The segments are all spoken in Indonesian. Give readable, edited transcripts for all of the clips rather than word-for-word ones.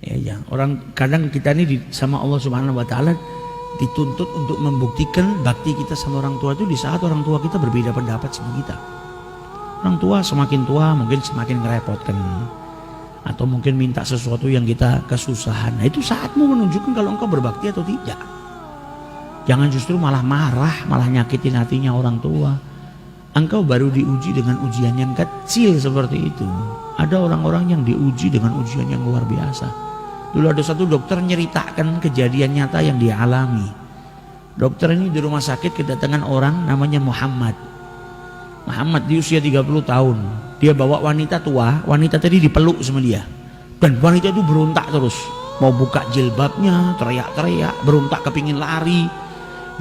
Ya, orang kadang kita ini sama Allah Subhanahu wa taala dituntut untuk membuktikan bakti kita sama orang tua itu di saat orang tua kita berbeda pendapat sama kita. Orang tua semakin tua mungkin semakin ngerepotkan, atau mungkin minta sesuatu yang kita kesusahan. Nah, itu saatmu menunjukkan kalau engkau berbakti atau tidak. Jangan justru malah marah, malah nyakitin hatinya orang tua. Engkau baru diuji dengan ujian yang kecil seperti itu. Ada orang-orang yang diuji dengan ujian yang luar biasa. Dulu ada satu dokter nyeritakan kejadian nyata yang dia alami. Dokter ini di rumah sakit kedatangan orang namanya Muhammad. Muhammad di usia 30 tahun. Dia bawa wanita tua, wanita tadi dipeluk sama dia. Dan wanita itu berontak terus. Mau buka jilbabnya, teriak-teriak, berontak kepingin lari.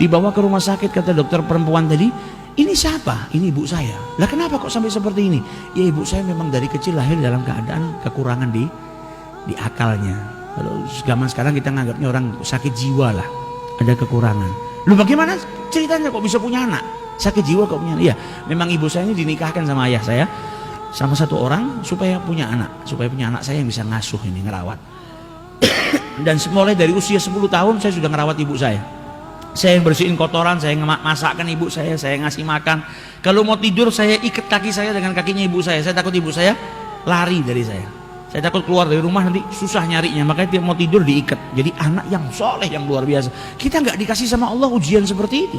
Dibawa ke rumah sakit, kata dokter perempuan tadi, ini siapa? Ini ibu saya. Lah kenapa kok sampai seperti ini? Ya ibu saya memang dari kecil lahir dalam keadaan kekurangan di akalnya. Kalau zaman sekarang kita nganggapnya orang sakit jiwa lah, ada kekurangan. Lu bagaimana ceritanya kok bisa punya anak? Sakit jiwa kok punya anak? Iya, memang ibu saya ini dinikahkan sama ayah saya, sama satu orang supaya punya anak saya yang bisa ngasuh ini, ngerawat. Dan mulai dari usia 10 tahun saya sudah ngerawat ibu saya. Saya yang bersihin kotoran, saya masakkan ibu saya ngasih makan. Kalau mau tidur saya ikat kaki saya dengan kakinya ibu saya takut ibu saya lari dari saya. Saya takut keluar dari rumah nanti susah nyarinya, makanya dia mau tidur diikat. Jadi anak yang soleh, yang luar biasa. Kita nggak dikasih sama Allah ujian seperti itu.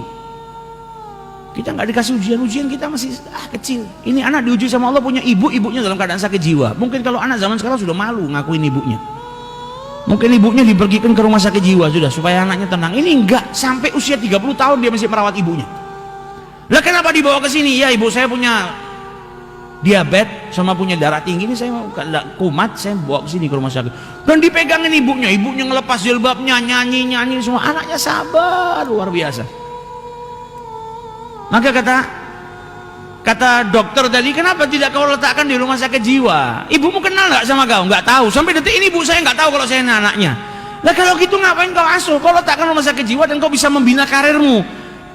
Kita nggak dikasih ujian-ujian, kita masih kecil. Ini anak diuji sama Allah, punya ibunya dalam keadaan sakit jiwa. Mungkin kalau anak zaman sekarang sudah malu ngakuin ibunya. Mungkin ibunya dipergikan ke rumah sakit jiwa sudah supaya anaknya tenang. Ini enggak, sampai usia 30 tahun dia masih merawat ibunya. Lah kenapa dibawa ke sini? Ya ibu saya punya diabetes sama punya darah tinggi, ini saya kumat, saya bawa ke sini ke rumah sakit. Dan dipegangin ibunya ngelepas jilbabnya, nyanyi semua. Anaknya sabar luar biasa. Maka kata dokter tadi, kenapa tidak kau letakkan di rumah sakit jiwa? Ibumu kenal nggak sama kau? Nggak tahu. Sampai detik ini ibu saya nggak tahu kalau saya ini anaknya. Lah kalau gitu ngapain kau asuh? Kau letakkan rumah sakit jiwa dan kau bisa membina karirmu.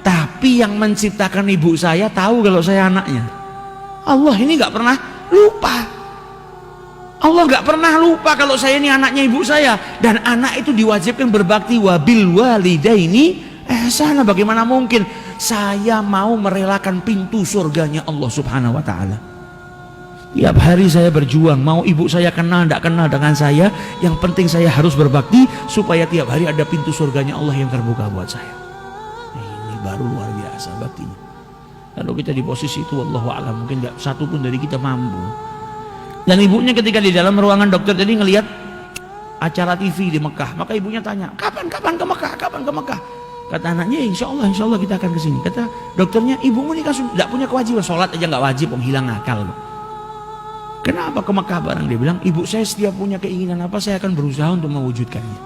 Tapi yang menciptakan ibu saya tahu kalau saya anaknya. Allah ini nggak pernah lupa. Allah nggak pernah lupa kalau saya ini anaknya ibu saya. Dan anak itu diwajibkan berbakti, wabil walidaini ihsana. Bagaimana mungkin saya mau merelakan pintu surganya Allah Subhanahu wa taala? Tiap hari saya berjuang, mau ibu saya kenal tidak kenal dengan saya, yang penting saya harus berbakti supaya tiap hari ada pintu surganya Allah yang terbuka buat saya. Ini baru luar biasa baktinya. Kalau kita di posisi itu, wallahu a'lam, mungkin nggak satu pun dari kita mampu. Dan ibunya ketika di dalam ruangan dokter tadi ngelihat acara TV di Mekah, maka ibunya tanya, kapan ke Mekah? Kapan ke Mekah? Kata anaknya, insya Allah kita akan ke sini. Kata dokternya, ibumu ini kan tidak punya kewajiban, sholat aja nggak wajib, hilang akal. Kenapa ke Mekah bareng? Dia bilang, ibu saya setiap punya keinginan apa, saya akan berusaha untuk mewujudkannya.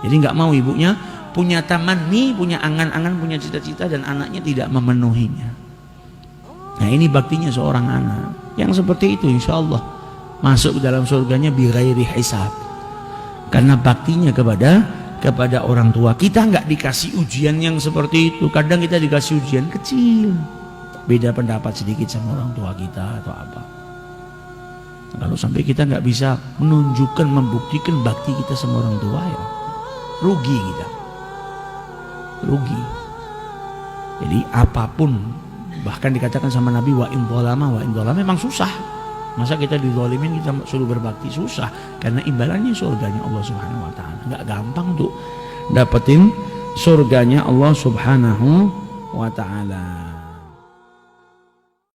Jadi nggak mau ibunya punya tamanni, punya angan-angan, punya cita-cita, dan anaknya tidak memenuhinya. Nah ini baktinya seorang anak. Yang seperti itu insya Allah masuk ke dalam surganya bi ghairi hisab. Karena baktinya kepada orang tua. Kita nggak dikasih ujian yang seperti itu. Kadang kita dikasih ujian kecil, beda pendapat sedikit sama orang tua kita atau apa. Kalau sampai kita nggak bisa menunjukkan, membuktikan bakti kita sama orang tua, ya rugi kita, rugi. Jadi apapun, bahkan dikatakan sama Nabi, wa in dzalama memang susah. Masa kita dizalimin kita suruh berbakti? Susah, karena imbalannya surganya Allah Subhanahu wa taala. Enggak gampang untuk dapetin surganya Allah Subhanahu wa taala.